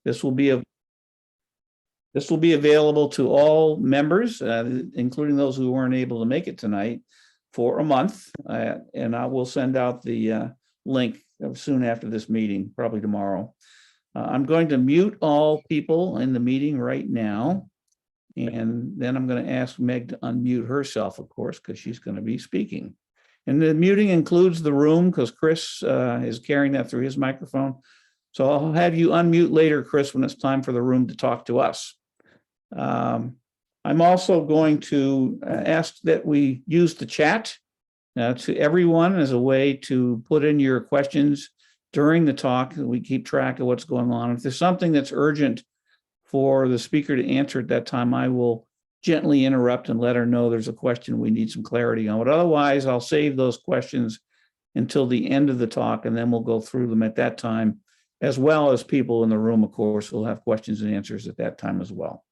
This will be available to all members, including those who weren't able to make it tonight, for a month. And I will send out the link soon after this meeting, probably tomorrow. I'm going to mute all people in the meeting right now. And then I'm going to ask Meg to unmute herself, of course, because she's going to be speaking. And the muting includes the room, because Chris is carrying that through his microphone. So I'll have you unmute later, Chris, when it's time for the room to talk to us. I'm also going to ask that we use the chat to everyone as a way to put in your questions during the talk. We keep track of what's going on. If there's something that's urgent for the speaker to answer at that time, I will gently interrupt and let her know there's a question we need some clarity on. But otherwise, I'll save those questions until the end of the talk, and then we'll go through them at that time, as well as people in the room, of course, will have questions and answers at that time as well.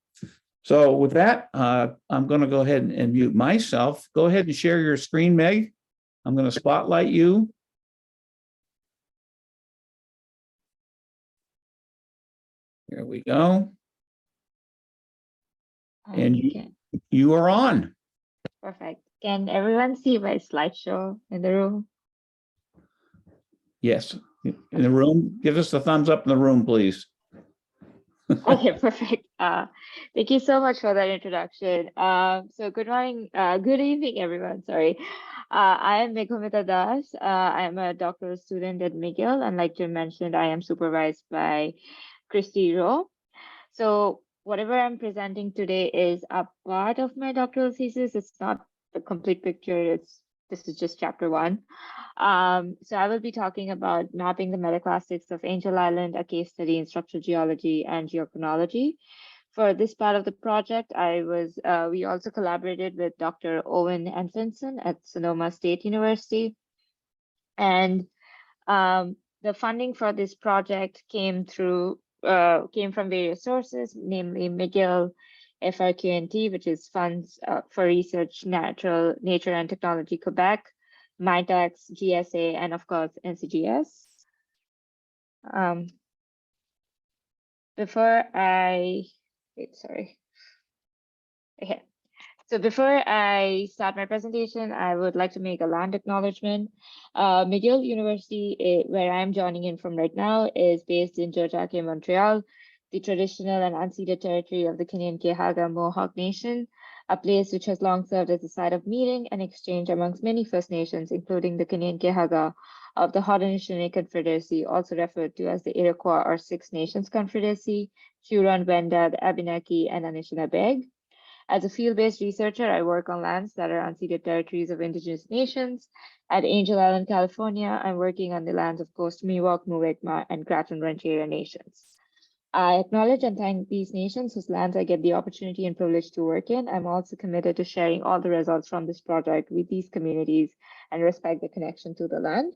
So with that, I'm going to go ahead and mute myself. Go ahead and share your screen, Meg. I'm going to spotlight you. Here we go. And you are on. Perfect. Can everyone see my slideshow in the room? Yes. In the room, give us the thumbs up in the room, please. Okay, perfect. Thank you so much for that introduction. So good morning, good evening, everyone. Sorry. I am Meghomita Das. I am a doctoral student at McGill, and like Jim mentioned, I am supervised by Christy Rowe. So whatever I'm presenting today is a part of my doctoral thesis. It's not the complete picture. This is just chapter 1. So I will be talking about mapping the metaclastics of Angel Island, a case study in structural geology and geochronology. For this part of the project, we also collaborated with Dr. Owen Anfinson at Sonoma State University. And the funding for this project came from various sources, namely McGill, FRQNT, which is Funds for Research, Nature and Technology Quebec, MITAX, GSA, and of course, NCGS. So before I start my presentation, I would like to make a land acknowledgement. McGill University, where I'm joining in from right now, is based in Tiohtià:ke, Montreal, the traditional and unceded territory of the Kanien'kehá:ka Mohawk Nation, a place which has long served as a site of meeting and exchange amongst many First Nations, including the Kanien'kehá:ka of the Haudenosaunee Confederacy, also referred to as the Iroquois or Six Nations Confederacy, Huron-Wendat, Abenaki, and Anishinaabeg. As a field-based researcher, I work on lands that are unceded territories of Indigenous nations. At Angel Island, California, I'm working on the lands of Coast Miwok, Muwekma, and Grattan Rancheria nations. I acknowledge and thank these nations whose lands I get the opportunity and privilege to work in. I'm also committed to sharing all the results from this project with these communities and respect the connection to the land.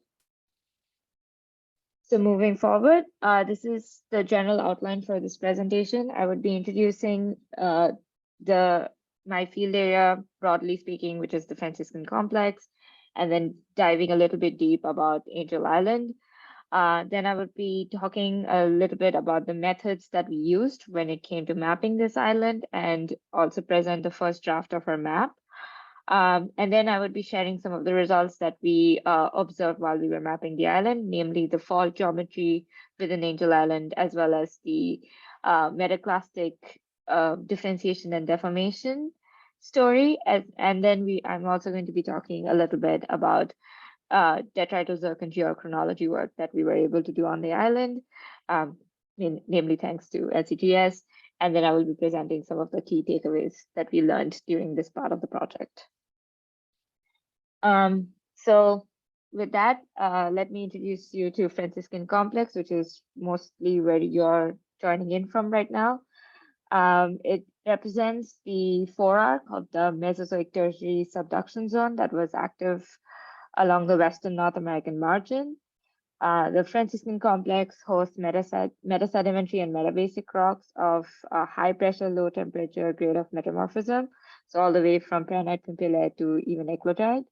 So moving forward, this is the general outline for this presentation. I would be introducing my field area, broadly speaking, which is the Franciscan Complex, and then diving a little bit deep about Angel Island. Then I would be talking a little bit about the methods that we used when it came to mapping this island, and also present the first draft of our map. And then I would be sharing some of the results that we observed while we were mapping the island, namely the fault geometry within Angel Island, as well as the metaclastic differentiation and deformation story. And then I'm also going to be talking a little bit about detrital-zircon geochronology work that we were able to do on the island, namely thanks to NCGS. And then I will be presenting some of the key takeaways that we learned during this part of the project. So with that, let me introduce you to Franciscan Complex, which is mostly where you're joining in from right now. It represents the forearc of the Mesozoic Tertiary subduction zone that was active along the western North American margin. The Franciscan Complex hosts metasedimentary and metabasic rocks of high pressure, low temperature grade of metamorphism, so all the way from prehnite pumpellite to even eclogite.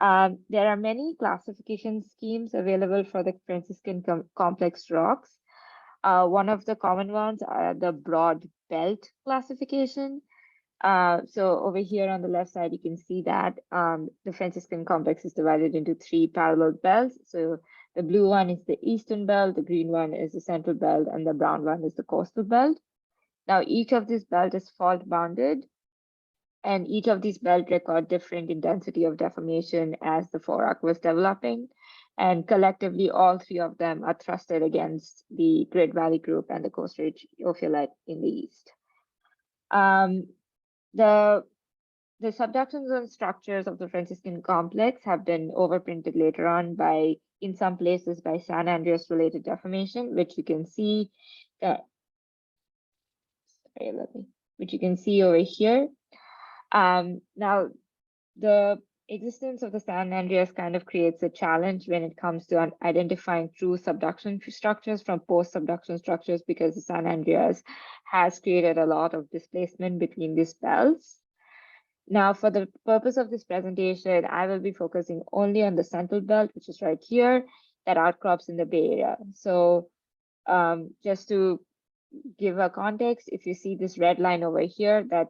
There are many classification schemes available for the Franciscan Complex rocks. One of the common ones are the broad belt classification. So over here on the left side, you can see that the Franciscan complex is divided into 3 parallel belts. So the blue one is the eastern belt, the green one is the central belt, and the brown one is the coastal belt. Now, each of these belts is fault bounded, and each of these belts record different intensity of deformation as the forearc was developing. And collectively, all 3 of them are thrusted against the Great Valley Group and the Coast Ridge ophiolite in the east. The subduction zone structures of the Franciscan complex have been overprinted later on by, in some places, by San Andreas related deformation, which you can see which you can see over here. Now, the existence of the San Andreas kind of creates a challenge when it comes to identifying true subduction structures from post-subduction structures, because the San Andreas has created a lot of displacement between these belts. Now, for the purpose of this presentation, I will be focusing only on the central belt, which is right here, that outcrops in the Bay Area. So just to give a context, if you see this red line over here, that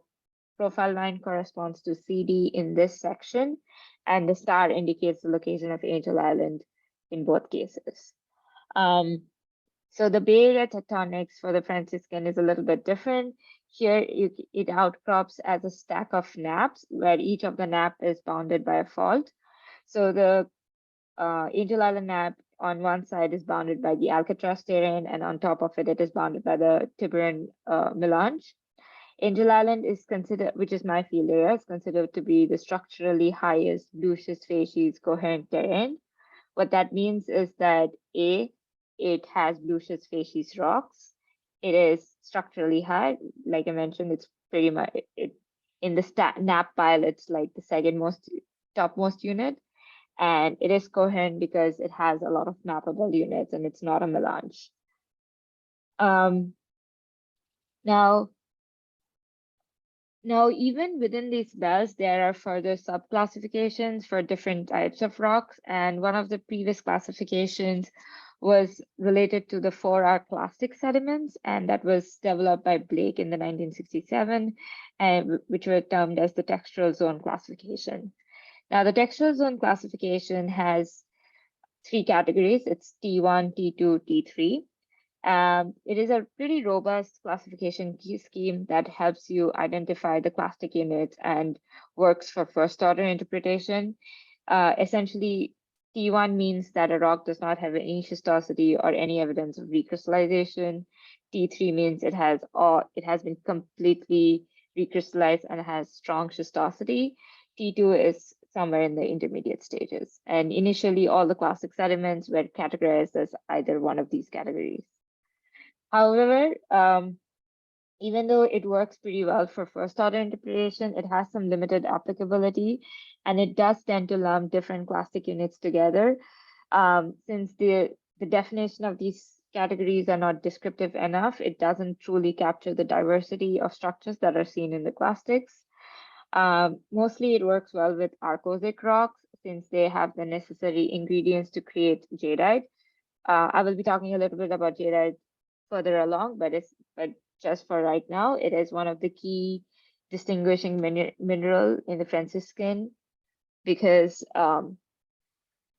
profile line corresponds to CD in this section, and the star indicates the location of Angel Island in both cases. So the Bay Area tectonics for the Franciscan is a little bit different. Here, it outcrops as a stack of nappes, where each of the nappe is bounded by a fault. So the Angel Island nappe on one side is bounded by the Alcatraz terrain, and on top of it, it is bounded by the Tiburon melange. Angel Island is considered, which is my field area, is considered to be the structurally highest blue-schist facies coherent terrain. What that means is that A, it has blue-schist facies rocks. It is structurally high. Like I mentioned, it's pretty much, in the nappe pile, it's like the second topmost unit. And it is coherent because it has a lot of mappable units and it's not a melange. Now, even within these belts, there are further subclassifications for different types of rocks. And one of the previous classifications was related to the forearclastic sediments, and that was developed by Blake in the 1967, which were termed as the textural zone classification. Now, the textural zone classification has 3 categories. It's T1, T2, T3. It is a pretty robust classification scheme that helps you identify the clastic units and works for first order interpretation. Essentially, T1 means that a rock does not have any schistosity or any evidence of recrystallization. T3 means it has been completely recrystallized and has strong schistosity. T2 is somewhere in the intermediate stages. And initially, all the classic sediments were categorized as either one of these categories. However, even though it works pretty well for first order interpretation, it has some limited applicability, and it does tend to lump different clastic units together. Since the definition of these categories are not descriptive enough, it doesn't truly capture the diversity of structures that are seen in the clastics. Mostly it works well with arcosic rocks, since they have the necessary ingredients to create jadeite. I will be talking a little bit about jadeite further along, but just for right now, it is one of the key distinguishing mineral in the Franciscan, because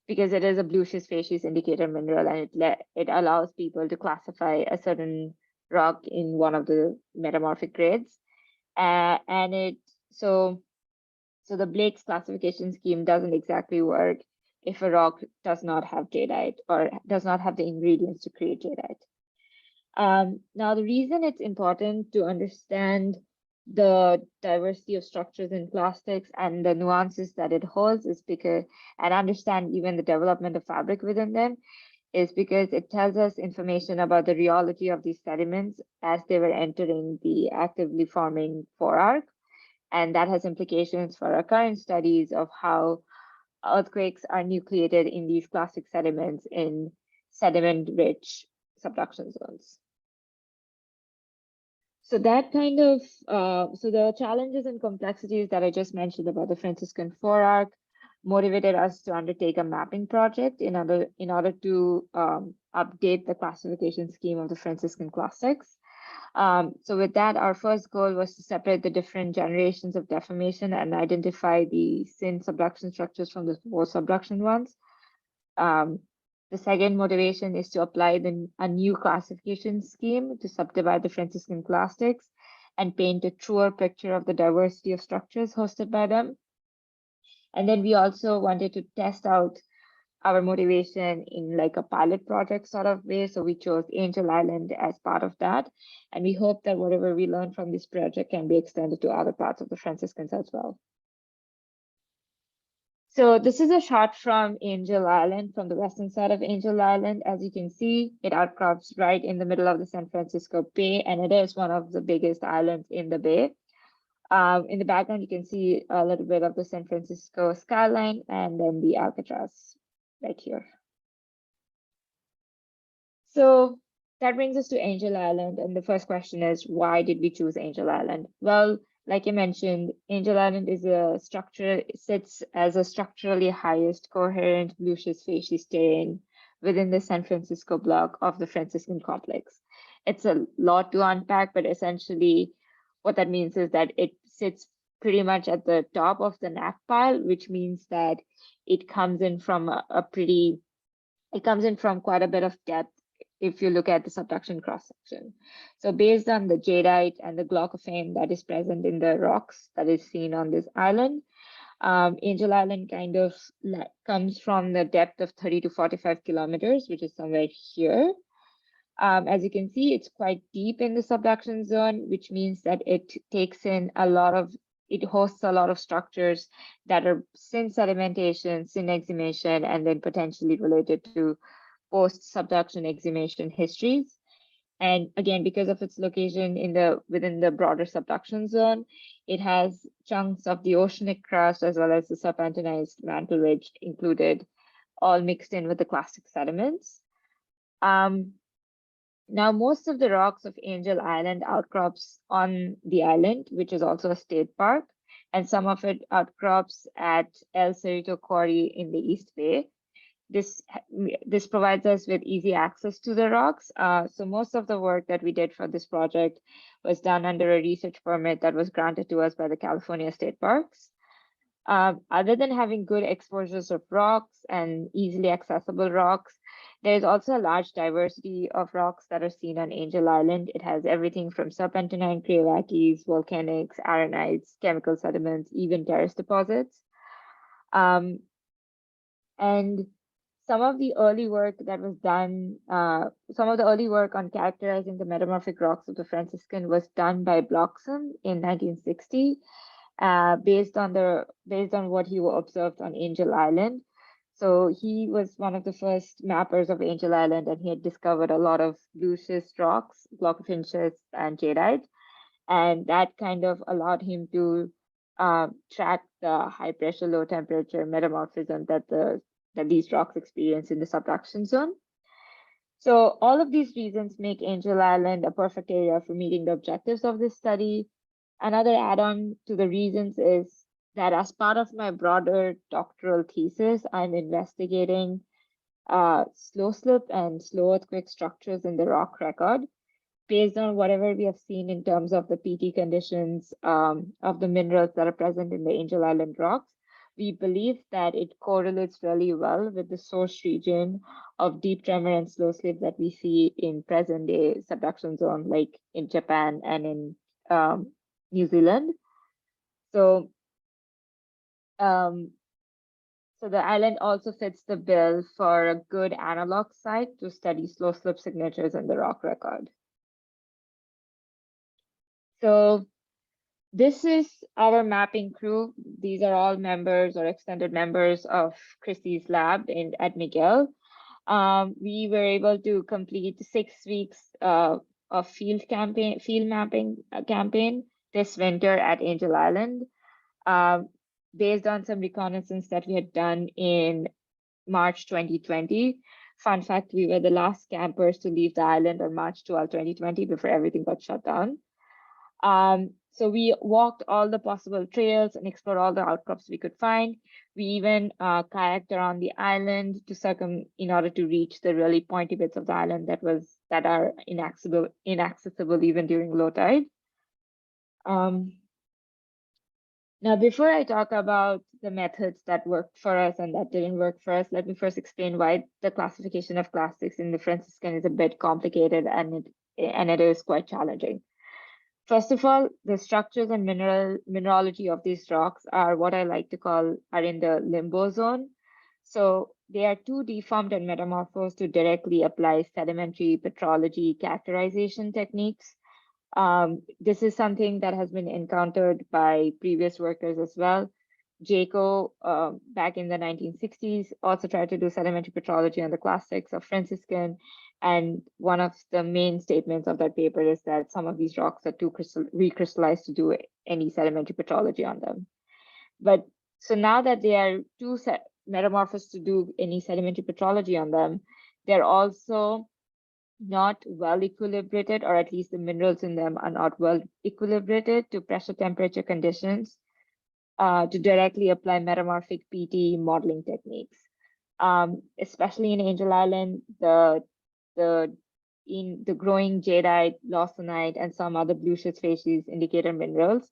it is a blue-schist facies indicator mineral, and it allows people to classify a certain rock in one of the metamorphic grades. So the Blake's classification scheme doesn't exactly work if a rock does not have jadeite or does not have the ingredients to create jadeite. Now, the reason it's important to understand the diversity of structures in plastics and the nuances that it holds is because, and understand even the development of fabric within them, is because it tells us information about the rheology of these sediments as they were entering the actively forming forearc. And that has implications for our current studies of how earthquakes are nucleated in these clastic sediments in sediment-rich subduction zones. So that kind of, so the challenges and complexities that I just mentioned about the Franciscan forearc motivated us to undertake a mapping project in order to update the classification scheme of the Franciscan classics. So with that, our first goal was to separate the different generations of deformation and identify the syn subduction structures from the post-subduction ones. The second motivation is to apply a new classification scheme to subdivide the Franciscan classics and paint a truer picture of the diversity of structures hosted by them. And then we also wanted to test out our motivation in like a pilot project sort of way. So we chose Angel Island as part of that. And we hope that whatever we learn from this project can be extended to other parts of the Franciscans as well. So this is a shot from Angel Island, from the western side of Angel Island. As you can see, it outcrops right in the middle of the San Francisco Bay, and it is one of the biggest islands in the bay. In the background, you can see a little bit of the San Francisco skyline and then the Alcatraz right here. So that brings us to Angel Island. And the first question is, why did we choose Angel Island? Well, like I mentioned, Angel Island is a structure, sits as a structurally highest coherent Lucius facies terrain within the San Francisco block of the Franciscan complex. It's a lot to unpack, but essentially what that means is that it sits pretty much at the top of the NAC pile, which means that it comes in from quite a bit of depth if you look at the subduction cross-section. So based on the jadeite and the glaucophane that is present in the rocks that is seen on this island, Angel Island kind of comes from the depth of 30 to 45 kilometers, which is somewhere here. As you can see, it's quite deep in the subduction zone, which means that it takes in it hosts a lot of structures that are syn sedimentation, syn exhumation, and then potentially related to post-subduction exhumation histories. And again, because of its location within the broader subduction zone, it has chunks of the oceanic crust as well as the serpentinized mantle ridge included, all mixed in with the clastic sediments. Now, most of the rocks of Angel Island outcrops on the island, which is also a state park, and some of it outcrops at El Cerrito Quarry in the East Bay. This provides us with easy access to the rocks. So most of the work that we did for this project was done under a research permit that was granted to us by the California State Parks. Other than having good exposures of rocks and easily accessible rocks, there's also a large diversity of rocks that are seen on Angel Island. It has everything from serpentinite craevakes, volcanics, arenites, chemical sediments, even terrace deposits. And some of the early work that was done, some of the early work on characterizing the metamorphic rocks of the Franciscan was done by Bloxham in 1960, based on what he observed on Angel Island. So he was one of the first mappers of Angel Island, and he had discovered a lot of Lucius rocks, glaucophane schists, and jadeite, and that kind of allowed him to track the high pressure, low temperature metamorphism that these rocks experience in the subduction zone. So all of these reasons make Angel Island a perfect area for meeting the objectives of this study. Another add-on to the reasons is that as part of my broader doctoral thesis, I'm investigating slow slip and slow earthquake structures in the rock record. Based on whatever we have seen in terms of the PT conditions of the minerals that are present in the Angel Island rocks, we believe that it correlates really well with the source region of deep tremor and slow slip that we see in present day subduction zone, like in Japan and in New Zealand. So the island also fits the bill for a good analog site to study slow slip signatures in the rock record. So this is our mapping crew. These are all members or extended members of Chrissy's lab at McGill. We were able to complete 6 weeks of field mapping campaign this winter at Angel Island, based on some reconnaissance that we had done in March 2020. Fun fact, we were the last campers to leave the island on March 12, 2020 before everything got shut down. So we walked all the possible trails and explored all the outcrops we could find. We even kayaked around the island in order to reach the really pointy bits of the island that are inaccessible even during low tide. Now, before I talk about the methods that worked for us and that didn't work for us, let me first explain why the classification of clastics in the Franciscan is a bit complicated and it is quite challenging. First of all, the structures and mineralogy of these rocks are what I like to call are in the limbo zone. So they are too deformed and metamorphosed to directly apply sedimentary petrology characterization techniques. This is something that has been encountered by previous workers as well. Jaco, back in the 1960s, also tried to do sedimentary petrology on the clastics of Franciscan. And one of the main statements of that paper is that some of these rocks are too recrystallized to do any sedimentary petrology on them. But so now that they are too metamorphosed to do any sedimentary petrology on them, they're also not well equilibrated, or at least the minerals in them are not well equilibrated to pressure temperature conditions to directly apply metamorphic PT modeling techniques. Especially in Angel Island, the growing jadeite, lawsonite, and some other blue species indicator minerals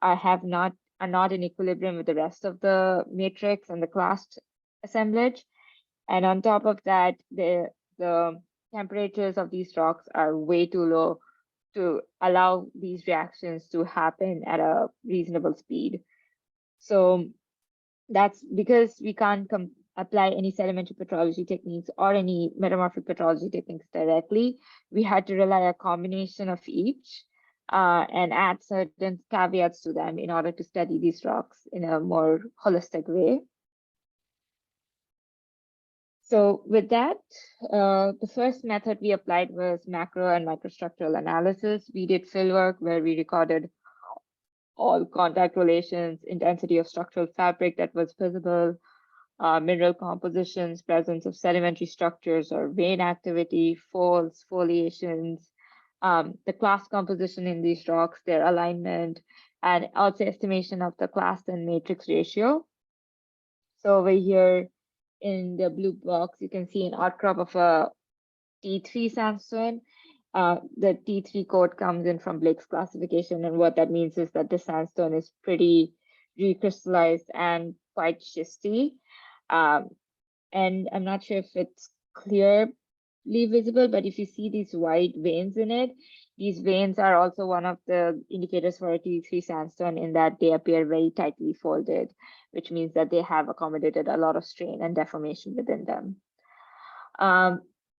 are not in equilibrium with the rest of the matrix and the clast assemblage. And on top of that, the temperatures of these rocks are way too low to allow these reactions to happen at a reasonable speed. So that's because we can't apply any sedimentary petrology techniques or any metamorphic petrology techniques directly. We had to rely on a combination of each and add certain caveats to them in order to study these rocks in a more holistic way. So with that, the first method we applied was macro and microstructural analysis. We did field work where we recorded all contact relations, intensity of structural fabric that was visible, mineral compositions, presence of sedimentary structures or vein activity, folds, foliations, the class composition in these rocks, their alignment, and also estimation of the class and matrix ratio. So over here, in the blue box, you can see an outcrop of a T3 sandstone. The T3 code comes in from Blake's classification, and what that means is that the sandstone is pretty recrystallized and quite schisty. And I'm not sure if it's clearly visible, but if you see these white veins in it, these veins are also one of the indicators for a T3 sandstone in that they appear very tightly folded, which means that they have accommodated a lot of strain and deformation within them.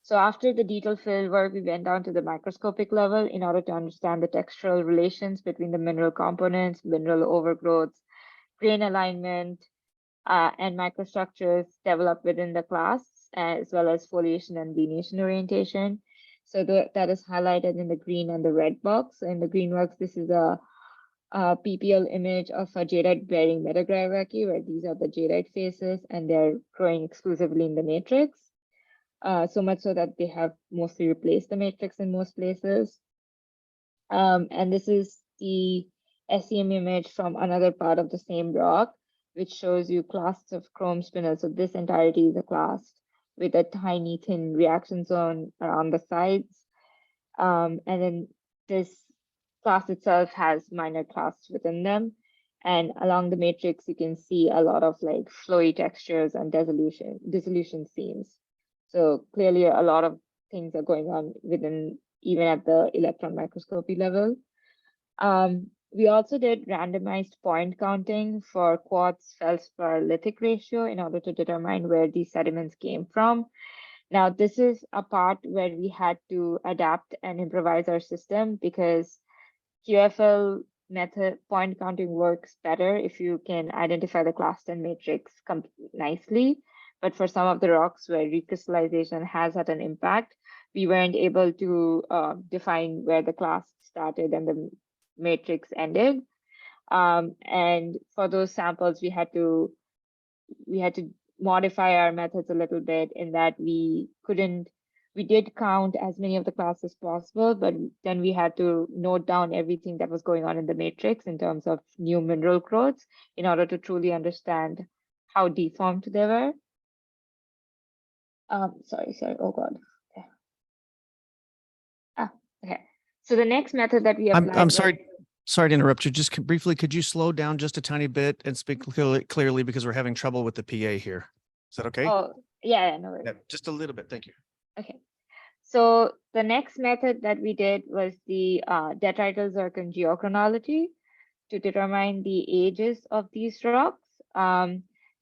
So after the detailed field work, we went down to the microscopic level in order to understand the textural relations between the mineral components, mineral overgrowths, grain alignment, and microstructures developed within the class, as well as foliation and lineation orientation. So that is highlighted in the green and the red box. So in the green box, this is a PPL image of a jadeite-bearing metagraphite, where these are the jadeite faces, and they're growing exclusively in the matrix. So much so that they have mostly replaced the matrix in most places. And this is the SEM image from another part of the same rock, which shows you clasts of chrome spinel. So this entirety is a clast with a tiny thin reaction zone around the sides. And then this class itself has minor clasts within them. And along the matrix, you can see a lot of like flowy textures and dissolution seams. So clearly a lot of things are going on within, even at the electron microscopy level. We also did randomized point counting for quartz feldspar lithic ratio in order to determine where these sediments came from. Now, this is a part where we had to adapt and improvise our system because QFL method point counting works better if you can identify the class and matrix nicely. But for some of the rocks where recrystallization has had an impact, we weren't able to define where the class started and the matrix ended. And for those samples, we had to modify our methods a little bit in that we couldn't We did count as many of the clasts as possible, but then we had to note down everything that was going on in the matrix in terms of new mineral growths in order to truly understand how deformed they were. Sorry, oh God. Okay. Okay. So the next method that we applied. I'm sorry. Sorry to interrupt you. Just briefly, could you slow down just a tiny bit and speak clearly because we're having trouble with the PA here. Is that okay? Oh, yeah, no worries. Yeah, just a little bit. Thank you. Okay. So the next method that we did was the detrital zircon geochronology to determine the ages of these rocks.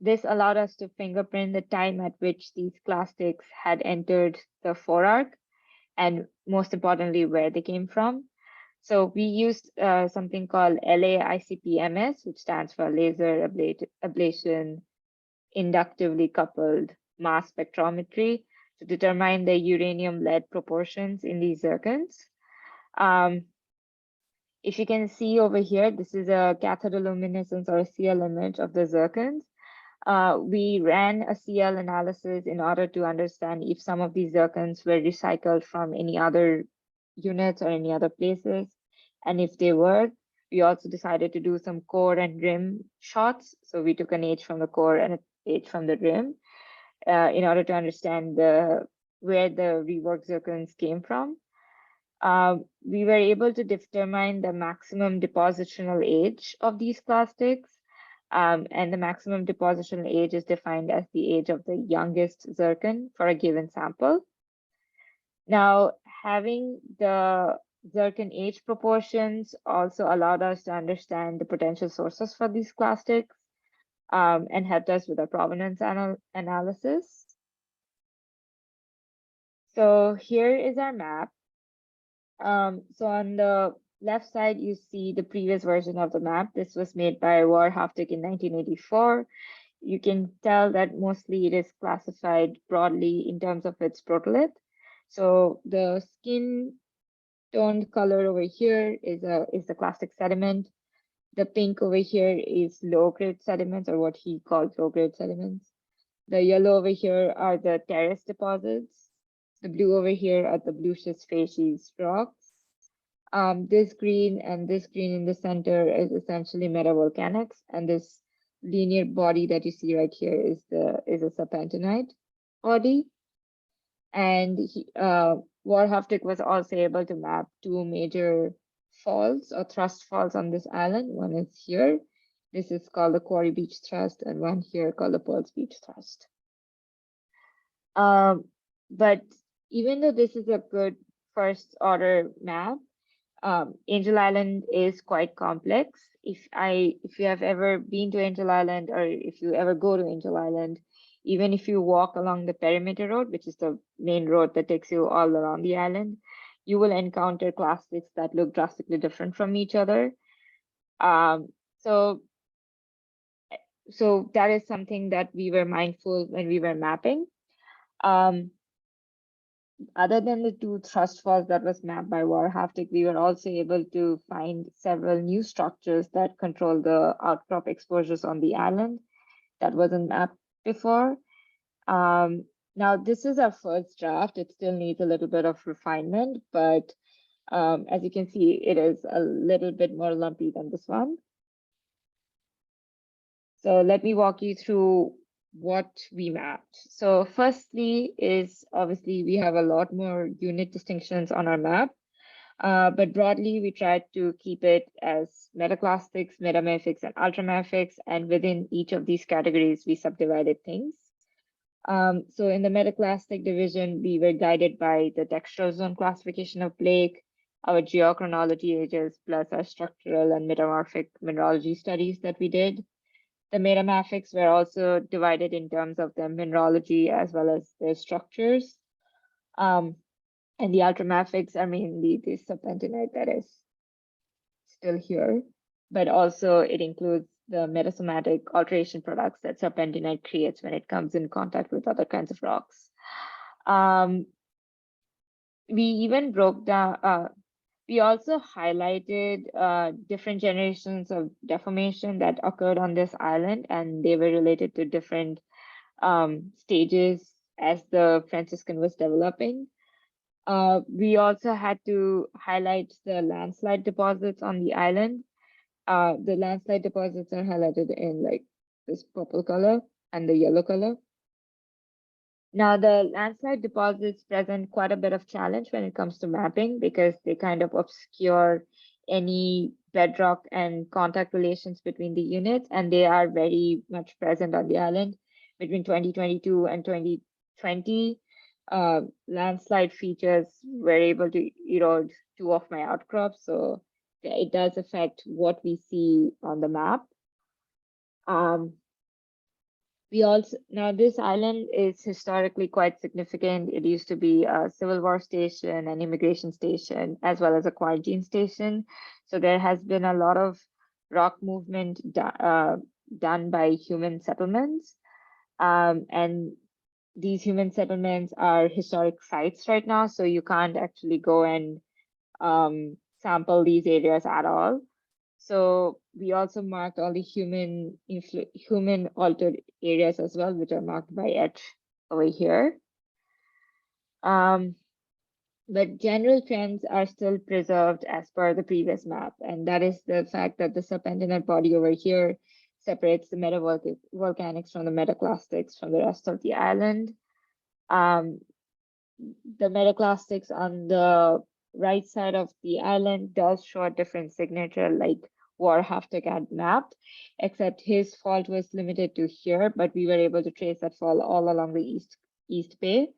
This allowed us to fingerprint the time at which these clastics had entered the forearc, and most importantly, where they came from. So we used something called LAICPMS, which stands for laser ablation inductively coupled mass spectrometry, to determine the uranium-lead proportions in these zircons. If you can see over here, this is a cathodoluminescence or a CL image of the zircons. We ran a CL analysis in order to understand if some of these zircons were recycled from any other units or any other places. And if they were, we also decided to do some core and rim shots. So we took an age from the core and an age from the rim in order to understand where the reworked zircons came from. We were able to determine the maximum depositional age of these clastics. And the maximum depositional age is defined as the age of the youngest zircon for a given sample. Now, having the zircon age proportions also allowed us to understand the potential sources for these clastics and helped us with our provenance analysis. So here is our map. So on the left side, you see the previous version of the map. This was made by Warhaftig in 1984. You can tell that mostly it is classified broadly in terms of its protolith. So the skin toned color over here is the clastic sediment. The pink over here is low-grade sediments, or what he calls low-grade sediments. The yellow over here are the terrace deposits. The blue over here are the bluish facies rocks. This green and this green in the center is essentially metavolcanics, and this linear body that you see right here is a serpentinite body. And Warhaftig was also able to map two major faults or thrust faults on this island. One is here. This is called the Quarry Beach Thrust, and one here called the Pearls Beach Thrust. But even though this is a good first order map, Angel Island is quite complex. If you have ever been to Angel Island, or if you ever go to Angel Island, even if you walk along the perimeter road, which is the main road that takes you all around the island, you will encounter clastics that look drastically different from each other. So that is something that we were mindful when we were mapping. Other than the two thrust faults that was mapped by Warhaftig, we were also able to find several new structures that control the outcrop exposures on the island that wasn't mapped before. Now, this is our first draft. It still needs a little bit of refinement, but as you can see, it is a little bit more lumpy than this one. So let me walk you through what we mapped. So firstly is obviously we have a lot more unit distinctions on our map, but broadly we tried to keep it as metaclastics, metamafics, and ultramafics, and within each of these categories we subdivided things. So in the metaclastic division, we were guided by the textural zone classification of Blake, our geochronology ages, plus our structural and metamorphic mineralogy studies that we did. The metamafics were also divided in terms of their mineralogy as well as their structures. And the ultramafics are mainly the serpentinite that is still here, but also it includes the metasomatic alteration products that serpentinite creates when it comes in contact with other kinds of rocks. We even broke down, we also highlighted different generations of deformation that occurred on this island, and they were related to different stages as the Franciscan was developing. We also had to highlight the landslide deposits on the island. The landslide deposits are highlighted in like this purple color and the yellow color. Now, the landslide deposits present quite a bit of challenge when it comes to mapping because they kind of obscure any bedrock and contact relations between the units, and they are very much present on the island. Between 2022 and 2020, landslide features were able to erode 2 of my outcrops, so it does affect what we see on the map. We also, now this island is historically quite significant. It used to be a Civil War station, an immigration station, as well as a quarantine station. So there has been a lot of rock movement done by human settlements. And these human settlements are historic sites right now, so you can't actually go and sample these areas at all. So we also marked all the human altered areas as well, which are marked by etch over here. But general trends are still preserved as per the previous map, and that is the fact that the serpentinite body over here separates the metavolcanics from the metaclastics from the rest of the island. The metaclastics on the right side of the island does show a different signature, like Warhaftig had mapped, except his fault was limited to here, but we were able to trace that fault all along the East Bay.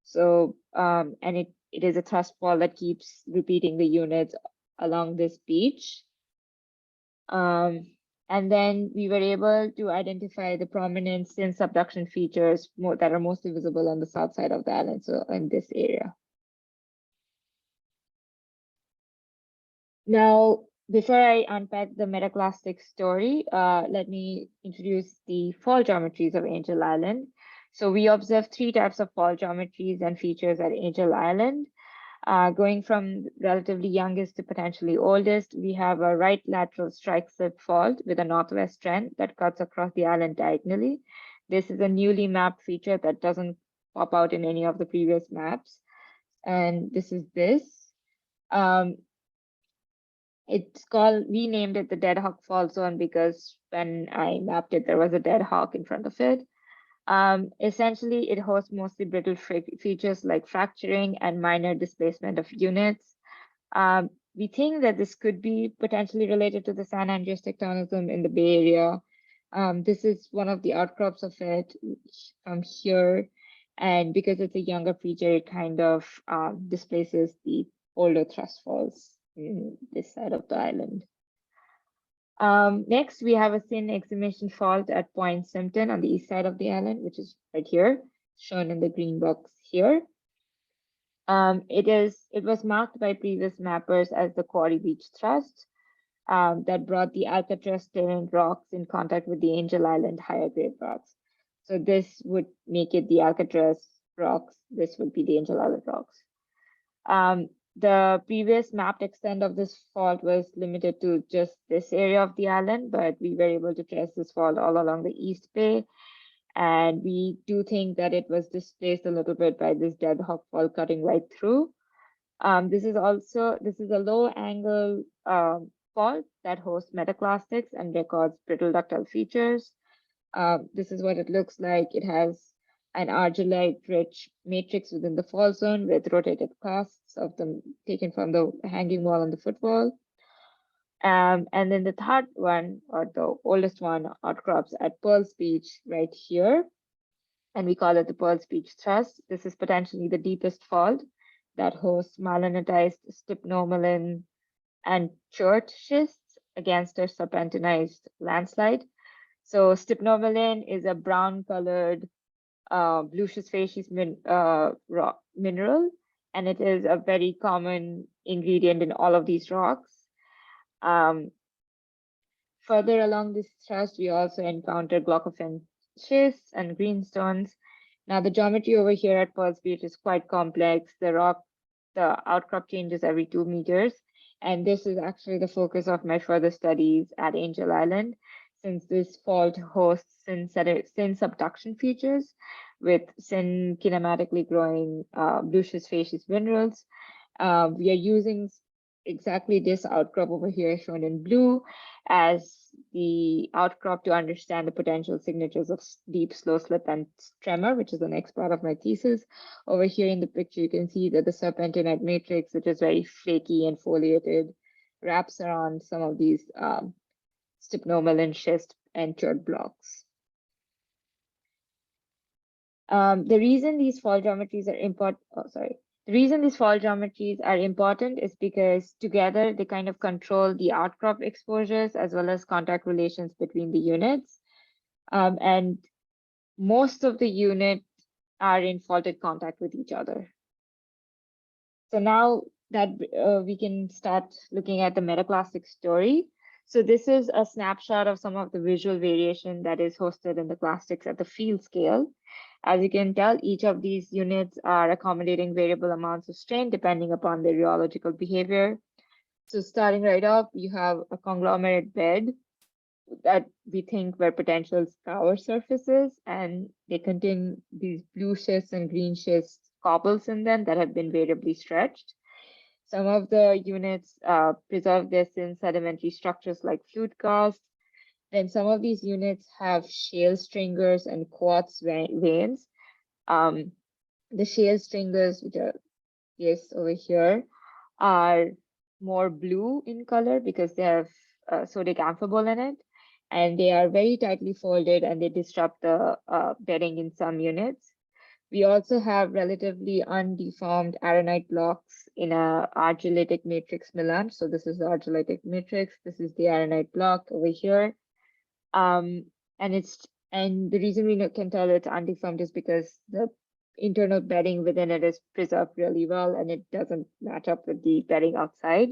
So, and it is a thrust fault that keeps repeating the units along this beach. And then we were able to identify the prominent sin subduction features that are mostly visible on the south side of the island, so in this area. Now, before I unpack the metaclastic story, let me introduce the fault geometries of Angel Island. So we observed 3 types of fault geometries and features at Angel Island. Going from relatively youngest to potentially oldest, we have a right lateral strike slip fault with a northwest trend that cuts across the island diagonally. This is a newly mapped feature that doesn't pop out in any of the previous maps. And this is this. It's called, we named it the Dead Hawk Fault Zone because when I mapped it, there was a dead hawk in front of it. Essentially, it hosts mostly brittle features like fracturing and minor displacement of units. We think that this could be potentially related to the San Andreas tectonism in the Bay Area. This is one of the outcrops of it from here. And because it's a younger feature, it kind of displaces the older thrust faults in this side of the island. Next, we have a thin exhumation fault at Point Simpton on the east side of the island, which is right here, shown in the green box here. It was marked by previous mappers as the Quarry Beach Thrust that brought the Alcatraz terrain rocks in contact with the Angel Island higher grade rocks. So this would make it the Alcatraz rocks. This would be the Angel Island rocks. The previous mapped extent of this fault was limited to just this area of the island, but we were able to trace this fault all along the East Bay. And we do think that it was displaced a little bit by this dead hawk fault cutting right through. This is a low angle fault that hosts metaclastics and records brittle ductile features. This is what it looks like. It has an argillite-rich matrix within the fault zone with rotated casts of them taken from the hanging wall and the footwall. And then the third one, or the oldest one, outcrops at Pearl's Beach right here. And we call it the Pearl's Beach Thrust. This is potentially the deepest fault that hosts myelinatized stipnomelin and chert schists against a serpentinized landslide. So stipnomelin is a brown-colored bluish facies mineral, and it is a very common ingredient in all of these rocks. Further along this thrust, we also encounter glaucophan schists and greenstones. Now the geometry over here at Pearl's Beach is quite complex. The outcrop changes every 2 meters, and this is actually the focus of my further studies at Angel Island, since this fault hosts sin subduction features, with synkinematically growing blue schist minerals. We are using exactly this outcrop over here shown in blue as the outcrop to understand the potential signatures of deep slow slip and tremor, which is the next part of my thesis. Over here in the picture, you can see that the serpentinite matrix, which is very flaky and foliated, wraps around some of these stipnomelin schist entered blocks. The reason these fall geometries are important, the reason these fall geometries are important is because together they kind of control the outcrop exposures as well as contact relations between the units. And most of the units are in faulted contact with each other. So now that we can start looking at the metaclastic story. So this is a snapshot of some of the visual variation that is hosted in the clastics at the field scale. As you can tell, each of these units are accommodating variable amounts of strain depending upon their rheological behavior. So starting right up, you have a conglomerate bed that we think were potential scour surfaces, and they contain these blue schist and green schist cobbles in them that have been variably stretched. Some of the units preserve this in sedimentary structures like flute cast. Then some of these units have shale stringers and quartz veins. The shale stringers, which are placed over here, are more blue in color because they have sodic amphibole in it, and they are very tightly folded and they disrupt the bedding in some units. We also have relatively undeformed arenite blocks in a argillitic matrix melange. So this is the argillitic matrix. This is the arenite block over here. And the reason we can tell it's undeformed is because the internal bedding within it is preserved really well and it doesn't match up with the bedding outside.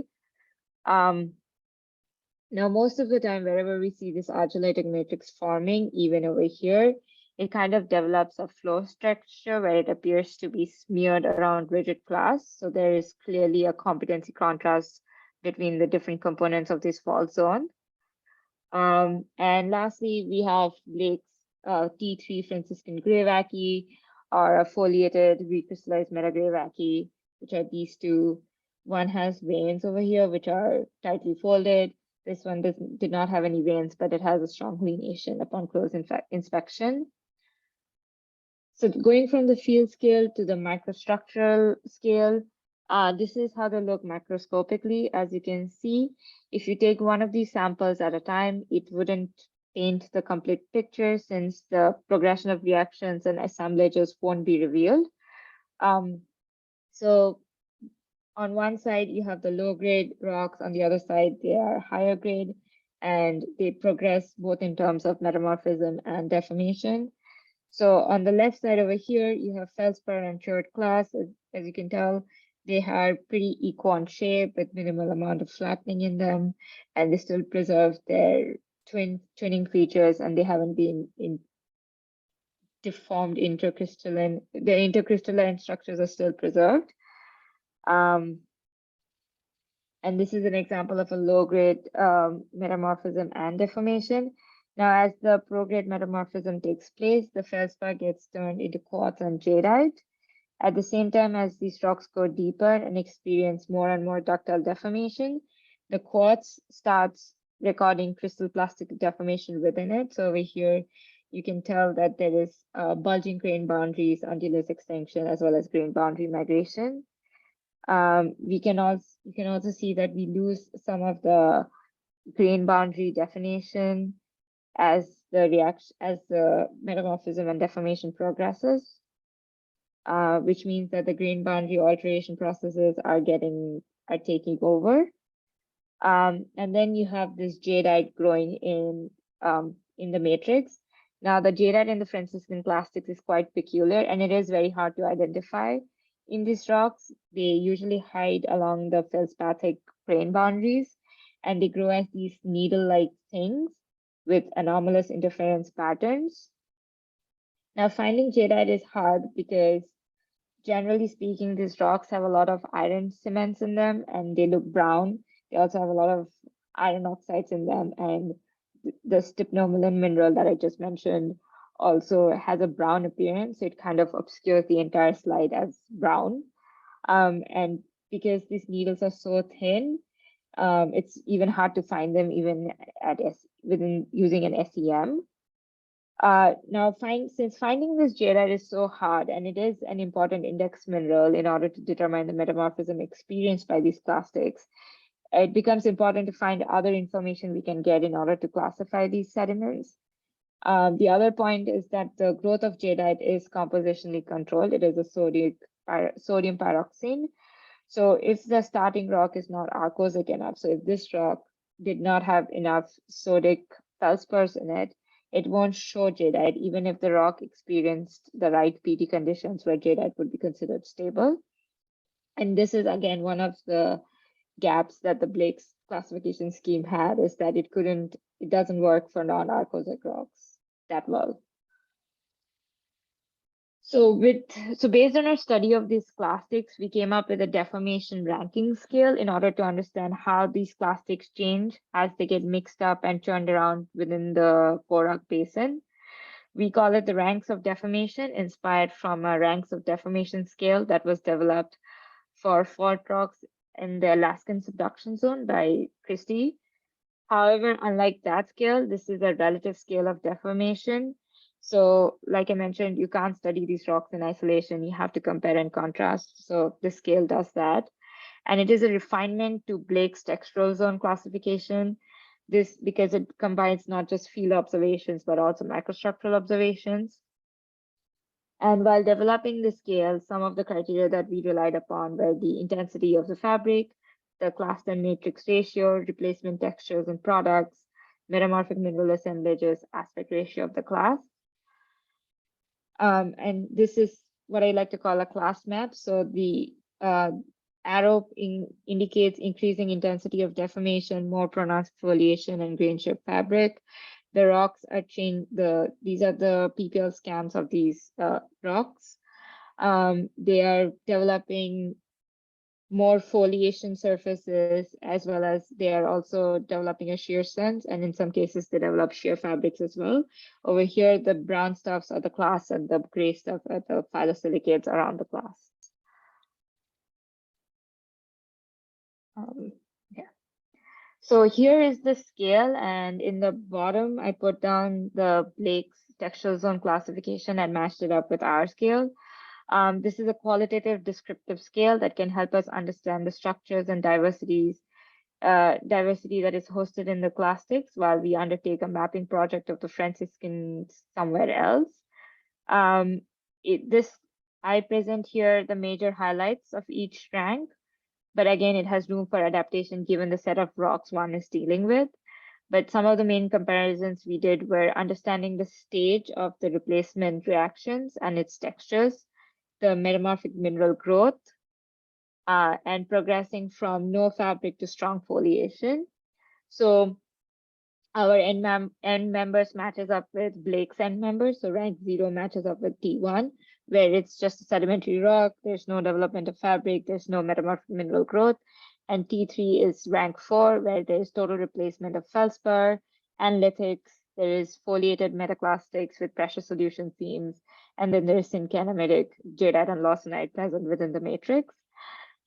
Now, most of the time, wherever we see this argillitic matrix forming, even over here, it kind of develops a flow structure where it appears to be smeared around rigid class. So there is clearly a competency contrast between the different components of this fault zone. And lastly, we have Blake's T3 Franciscan Greywacke or a foliated recrystallized Metagreywacke, which are these two. One has veins over here, which are tightly folded. This one did not have any veins, but it has a strong lineation upon close inspection. So going from the field scale to the microstructural scale, this is how they look macroscopically. As you can see, if you take one of these samples at a time, it wouldn't paint the complete picture since the progression of reactions and assemblages won't be revealed. So on one side, you have the low grade rocks. On the other side, they are higher grade, and they progress both in terms of metamorphism and deformation. So on the left side over here, you have feldspar and chert class. As you can tell, they have pretty equine shape with minimal amount of flattening in them, and they still preserve their twinning features, and they haven't been deformed intercrystalline. The intercrystalline structures are still preserved. And this is an example of a low-grade metamorphism and deformation. Now, as the prograde metamorphism takes place, the feldspar gets turned into quartz and jadeite. At the same time as these rocks go deeper and experience more and more ductile deformation, the quartz starts recording crystal plastic deformation within it. So over here, you can tell that there is bulging grain boundaries, undulous extension, as well as grain boundary migration. You can also see that we lose some of the grain boundary definition as the metamorphism and deformation progresses, which means that the grain boundary alteration processes are taking over. And then you have this jadeite growing in the matrix. Now, the jadeite in the Franciscan clastics is quite peculiar, and it is very hard to identify. In these rocks, they usually hide along the feldspathic grain boundaries, and they grow as these needle-like things with anomalous interference patterns. Now, finding jadeite is hard because, generally speaking, these rocks have a lot of iron cements in them, and they look brown. They also have a lot of iron oxides in them, and the stipnomelin mineral that I just mentioned also has a brown appearance. So it kind of obscures the entire slide as brown. And because these needles are so thin, it's even hard to find them even at within using an SEM. Now, since finding this jadeite is so hard, and it is an important index mineral in order to determine the metamorphism experienced by these plastics, it becomes important to find other information we can get in order to classify these sediments. The other point is that the growth of jadeite is compositionally controlled. It is a sodium pyroxene. So if the starting rock is not arcosic enough, so if this rock did not have enough sodic feldspars in it, it won't show jadeite, even if the rock experienced the right PT conditions where jadeite would be considered stable. And this is, again, one of the gaps that the Blake's classification scheme had, is that it doesn't work for non-arcosic rocks that well. So based on our study of these clastics, we came up with a deformation ranking scale in order to understand how these clastics change as they get mixed up and churned around within the Korak basin. We call it the ranks of deformation, inspired from a ranks of deformation scale that was developed for fault rocks in the Alaskan subduction zone by Christie. However, unlike that scale, this is a relative scale of deformation. So like I mentioned, you can't study these rocks in isolation. You have to compare and contrast. So this scale does that. And it is a refinement to Blake's textural zone classification. This because it combines not just field observations, but also microstructural observations. And while developing the scale, some of the criteria that we relied upon were the intensity of the fabric, the class and matrix ratio, replacement textures and products, metamorphic mineral assemblages, aspect ratio of the class. And this is what I like to call a class map. So the arrow indicates increasing intensity of deformation, more pronounced foliation and grain shaped fabric. The rocks are these are the PPL scans of these rocks. They are developing more foliation surfaces, as well as they are also developing a shear sense, and in some cases they develop shear fabrics as well. Over here, the brown stuffs are the class and the gray stuff are the phyllosilicates around the class. Yeah. So here is the scale, and in the bottom, I put down the Blake's textural zone classification and matched it up with our scale. This is a qualitative descriptive scale that can help us understand the structures and diversity that is hosted in the clastics while we undertake a mapping project of the Franciscans somewhere else. I present here the major highlights of each rank, but again, it has room for adaptation given the set of rocks one is dealing with. But some of the main comparisons we did were understanding the stage of the replacement reactions and its textures, the metamorphic mineral growth, and progressing from no fabric to strong foliation. So our end members matches up with Blake's end members. So rank 0 matches up with T1, where it's just a sedimentary rock. There's no development of fabric. There's no metamorphic mineral growth. And T3 is rank 4, where there's total replacement of feldspar and lithics. There is foliated metaclastics with pressure solution seams. And then there's syncanamitic jadeite and lawsonite present within the matrix.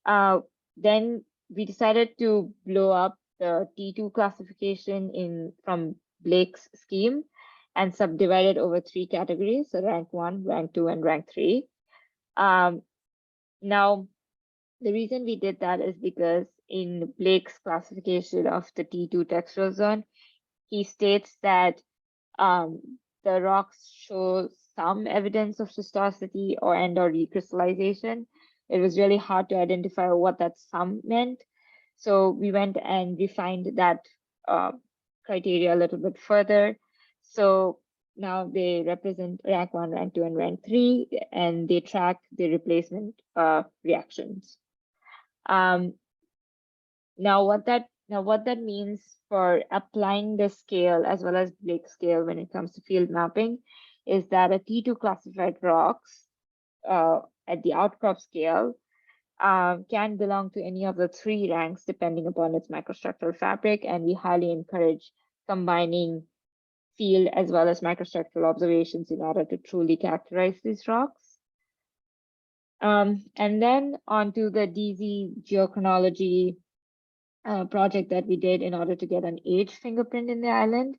Then we decided to blow up the T2 classification from Blake's scheme and subdivide it over 3 categories, so rank 1, rank 2, and rank 3. Now, the reason we did that is because in Blake's classification of the T2 textural zone, he states that the rocks show some evidence of schistosity or recrystallization. It was really hard to identify what that sum meant. So we went and refined that criteria a little bit further. So now they represent rank 1, rank 2, and rank 3, and they track the replacement reactions. Now what that means for applying the scale as well as Blake scale when it comes to field mapping is that a T2 classified rocks at the outcrop scale can belong to any of the 3 ranks depending upon its microstructural fabric, and we highly encourage combining field as well as microstructural observations in order to truly characterize these rocks. And then onto the DZ geochronology project that we did in order to get an age fingerprint in the island.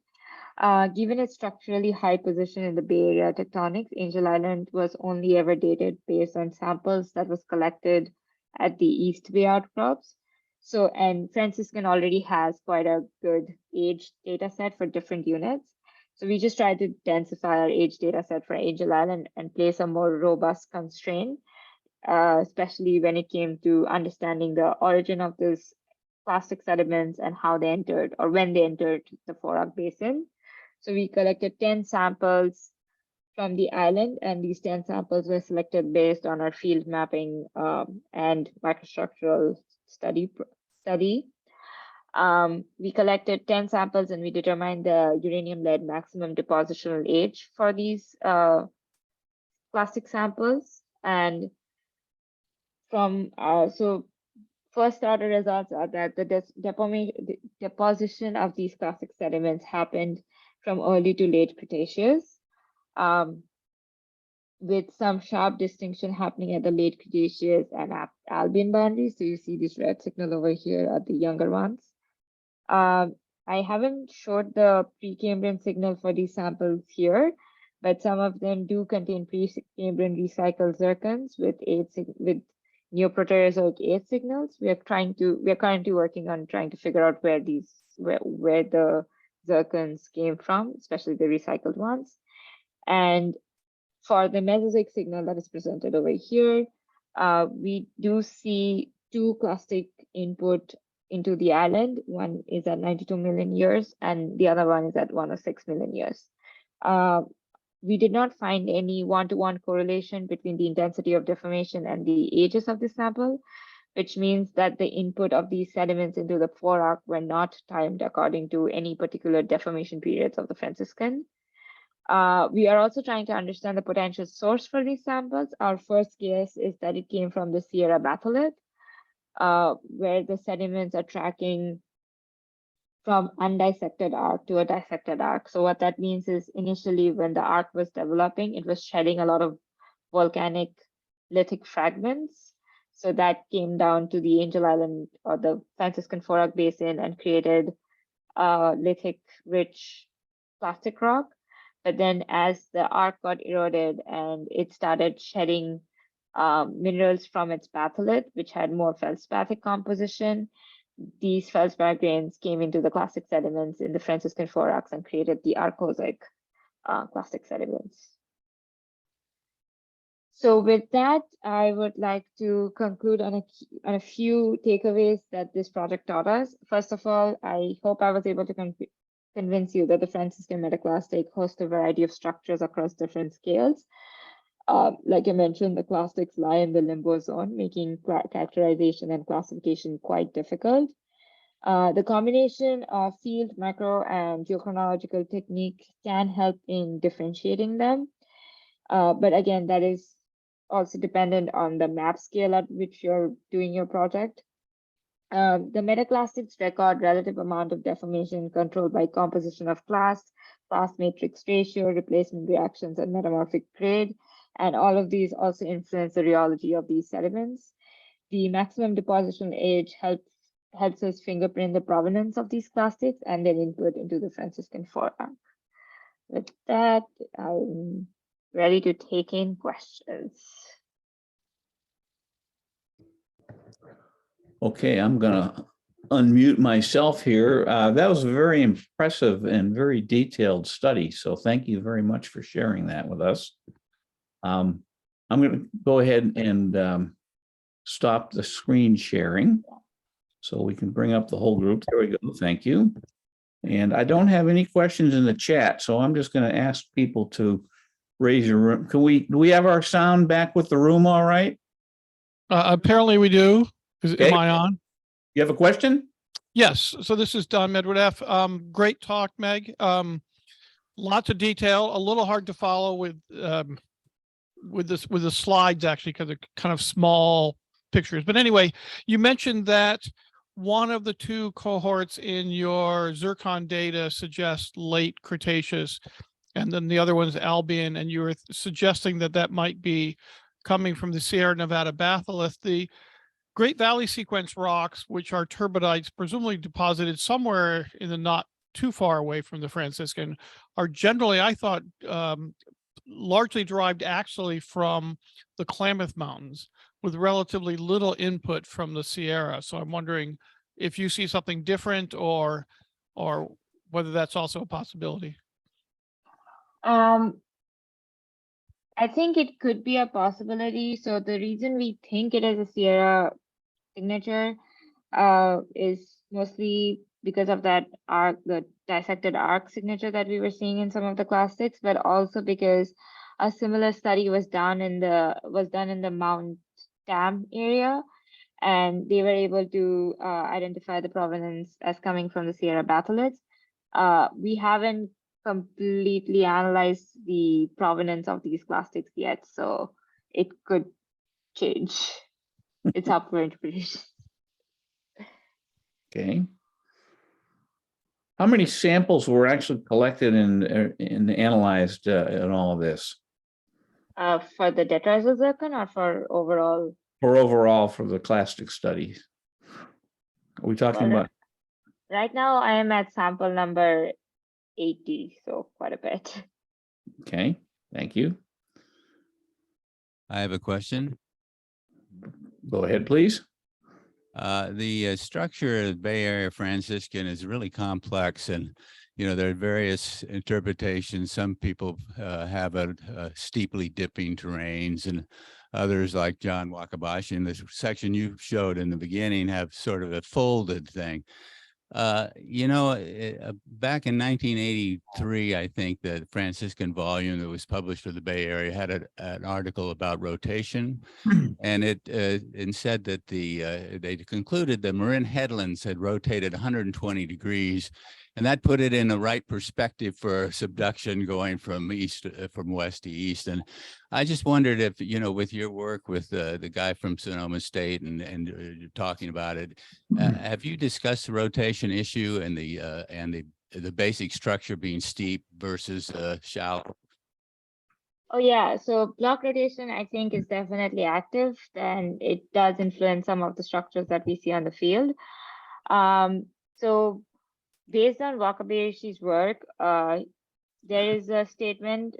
Given its structurally high position in the Bay Area tectonics, Angel Island was only ever dated based on samples that was collected at the East Bay outcrops. So, and Franciscan already has quite a good age data set for different units. So we just tried to densify our age data set for Angel Island and place a more robust constraint, especially when it came to understanding the origin of these clastic sediments and how they entered or when they entered the Forak Basin. So we collected 10 samples from the island, and these 10 samples were selected based on our field mapping and microstructural study. We collected 10 samples and we determined the uranium-lead maximum depositional age for these plastic samples. And from so first order results are that the deposition of these classic sediments happened from early to late Cretaceous, with some sharp distinction happening at the late Cretaceous and Albian boundaries. So you see this red signal over here are the younger ones. I haven't showed the Precambrian signal for these samples here, but some of them do contain Precambrian recycled zircons with Neoproterozoic age signals. We are currently working on trying to figure out where the zircons came from, especially the recycled ones. And for the Mesozoic signal that is presented over here, we do see two clastic input into the island. One is at 92 million years and the other one is at 106 million years. We did not find any one-to-one correlation between the intensity of deformation and the ages of the sample, which means that the input of these sediments into the Forak were not timed according to any particular deformation periods of the Franciscan. We are also trying to understand the potential source for these samples. Our first guess is that it came from the Sierra Batholith, where the sediments are tracking from undissected arc to a dissected arc. So what that means is initially when the arc was developing, it was shedding a lot of volcanic lithic fragments. So that came down to the Angel Island or the Franciscan Forak Basin and created lithic rich plastic rock. But then as the arc got eroded and it started shedding minerals from its batholith, which had more feldspathic composition, these feldspar grains came into the classic sediments in the Franciscan Foraks and created the Archozoic classic sediments. So with that, I would like to conclude on a few takeaways that this project taught us. First of all, I hope I was able to convince you that the Franciscan Metaclastic hosts a variety of structures across different scales. Like I mentioned, the clastics lie in the limbo zone, making characterization and classification quite difficult. The combination of field, macro, and geochronological technique can help in differentiating them. But again, that is also dependent on the map scale at which you're doing your project. The metaclastics record relative amount of deformation controlled by composition of class matrix ratio, replacement reactions, and metamorphic grade. And all of these also influence the rheology of these sediments. The maximum depositional age helps us fingerprint the provenance of these clastics and then input into the Franciscan Forak. With that, I'm ready to take in questions. Okay, I'm gonna unmute myself here. That was a very impressive and very detailed study. So thank you very much for sharing that with us. I'm gonna go ahead and stop the screen sharing so we can bring up the whole group. There we go, thank you. And I don't have any questions in the chat, so I'm just gonna ask people to raise your room. Do we have our sound back with the room all right? Apparently we do. Okay. Am I on? You have a question? Yes. So this is Don Medvedev. Great talk, Meg. Lots of detail, a little hard to follow with the slides actually, because they're kind of small pictures. But anyway, you mentioned that one of the two cohorts in your zircon data suggests late Cretaceous, and then the other one's Albian, and you were suggesting that that might be coming from the Sierra Nevada batholith. The Great Valley sequence rocks, which are turbidites presumably deposited somewhere in the not too far away from the Franciscan, are generally, I thought, largely derived actually from the Klamath Mountains, with relatively little input from the Sierra. So I'm wondering if you see something different, or whether that's also a possibility. I think it could be a possibility. So the reason we think it is a Sierra signature is mostly because of that arc, the dissected arc signature that we were seeing in some of the clastics, but also because a similar study was done in the Mount Tam area, and they were able to identify the provenance as coming from the Sierra batholiths. We haven't completely analyzed the provenance of these clastics yet, so it could change. It's up for interpretation. Okay. How many samples were actually collected and analyzed in all of this? For the tetrahedral zircon or for overall? For overall, for the clastic studies? Are we talking Well, about? Right now, I am at sample number 80, so quite a bit. Okay, thank you. I have a question. Go ahead, please. The structure of the Bay Area Franciscan is really complex, and there are various interpretations. Some people have a steeply dipping terrains, and others, like John Wakabashi in the section you showed in the beginning, have sort of a folded thing. Back in 1983, I think the Franciscan volume that was published for the Bay Area had an article about rotation, and it said that they concluded that Marin headlands had rotated 120 degrees, and that put it in the right perspective for subduction going from west to east. And I just wondered if, with your work with the guy from Sonoma State and talking about it, have you discussed the rotation issue and the basic structure being steep versus shallow? Oh yeah, so block rotation I think is definitely active, and it does influence some of the structures that we see on the field. So based on Wakabayashi's work, there is a statement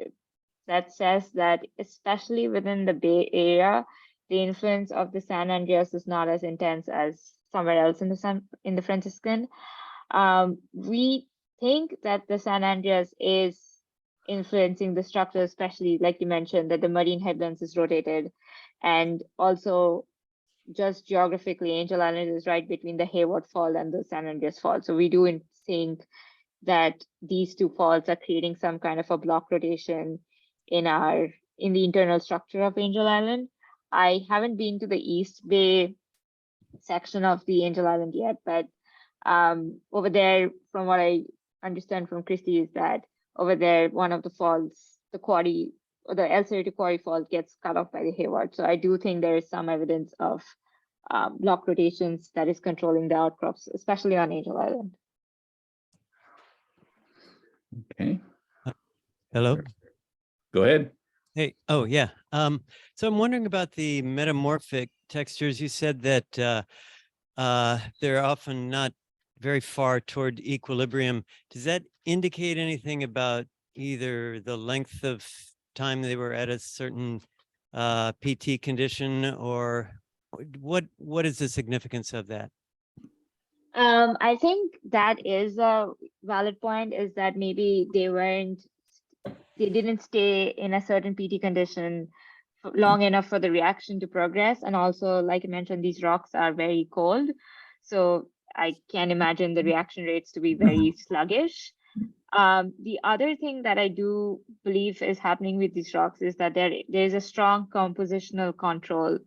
that says that especially within the Bay Area, the influence of the San Andreas is not as intense as somewhere else in the Franciscan. We think that the San Andreas is influencing the structure, especially like you mentioned, that the marine headlands is rotated, and also just geographically, Angel Island is right between the Hayward Fault and the San Andreas Fault. So we do think that these two faults are creating some kind of a block rotation in the internal structure of Angel Island. I haven't been to the East Bay section of the Angel Island yet, but over there, from what I understand from Christy, is that over there, one of the faults, the quarry, or the El Cerrito quarry fault, gets cut off by the Hayward. So I do think there is some evidence of block rotations that is controlling the outcrops, especially on Angel Island. Okay, Hello. go ahead. Hey. Oh, yeah. So I'm wondering about the metamorphic textures. You said that they're often not very far toward equilibrium. Does that indicate anything about either the length of time they were at a certain PT condition, or what is the significance of that? I think that is a valid point, is that maybe they didn't stay in a certain PT condition long enough for the reaction to progress. And also, like I mentioned, these rocks are very cold. So I can imagine the reaction rates to be very sluggish. The other thing that I do believe is happening with these rocks is that there is a strong compositional control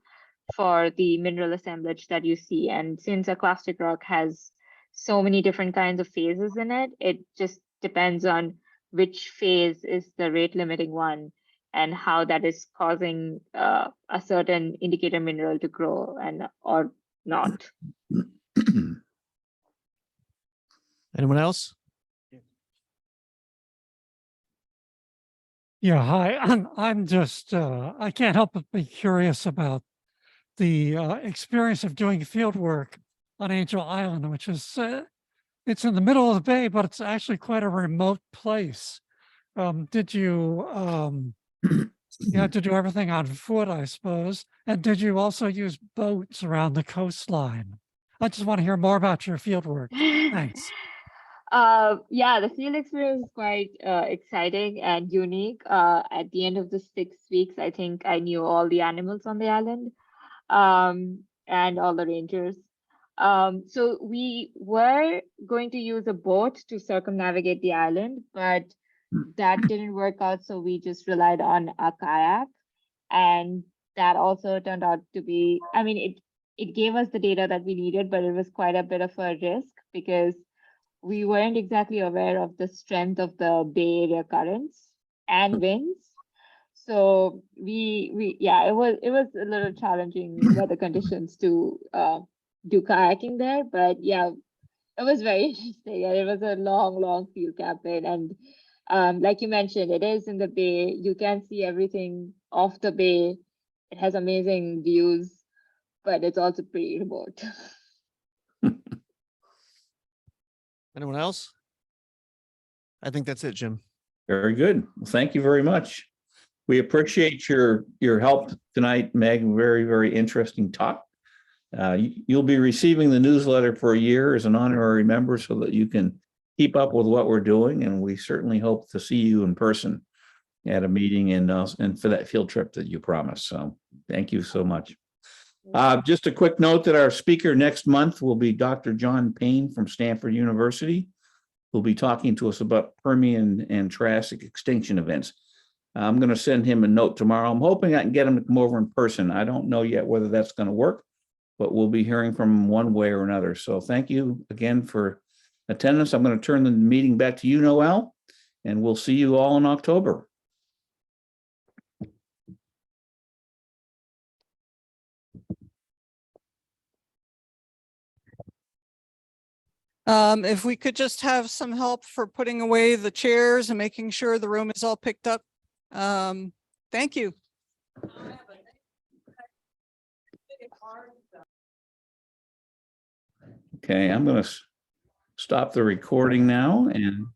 for the mineral assemblage that you see. And since a clastic rock has so many different kinds of phases in it, it just depends on which phase is the rate limiting one and how that is causing a certain indicator mineral to grow or not. Anyone else? Yeah, hi. I'm just I can't help but be curious about the experience of doing field work on Angel Island, which is it's in the middle of the bay, but it's actually quite a remote place. Did you you had to do everything on foot, I suppose, and did you also use boats around the coastline? I just want to hear more about your field work. Thanks. Yeah, the field experience is quite exciting and unique. At the end of the 6 weeks, I think I knew all the animals on the island, and all the rangers. So we were going to use a boat to circumnavigate the island, but that didn't work out, so we just relied on a kayak, and that also turned out to be, I mean, it gave us the data that we needed, but it was quite a bit of a risk because we weren't exactly aware of the strength of the Bay Area currents and winds. So yeah, it was a little challenging weather conditions to do kayaking there, but yeah, it was very interesting, and it was a long field campaign. And like you mentioned, it is in the bay. You can see everything off the bay. It has amazing views, but it's also pretty remote. Anyone else? I think that's it, Jim. Very good. Well, thank you very much. We appreciate your help tonight, Meg. Very, very interesting talk. You'll be receiving the newsletter for a year as an honorary member so that you can keep up with what we're doing. And we certainly hope to see you in person at a meeting and for that field trip that you promised. So thank you so much. Just a quick note that our speaker next month will be Dr. John Payne from Stanford University, who'll be talking to us about Permian and Triassic extinction events. I'm going to send him a note tomorrow. I'm hoping I can get him to come over in person. I don't know yet whether that's going to work, but we'll be hearing from him one way or another. So thank you again for attendance. I'm going to turn the meeting back to you, Noel, and we'll see you all in October. If we could just have some help for putting away the chairs and making sure the room is all picked up. Thank you. Okay, I'm going to stop the recording now and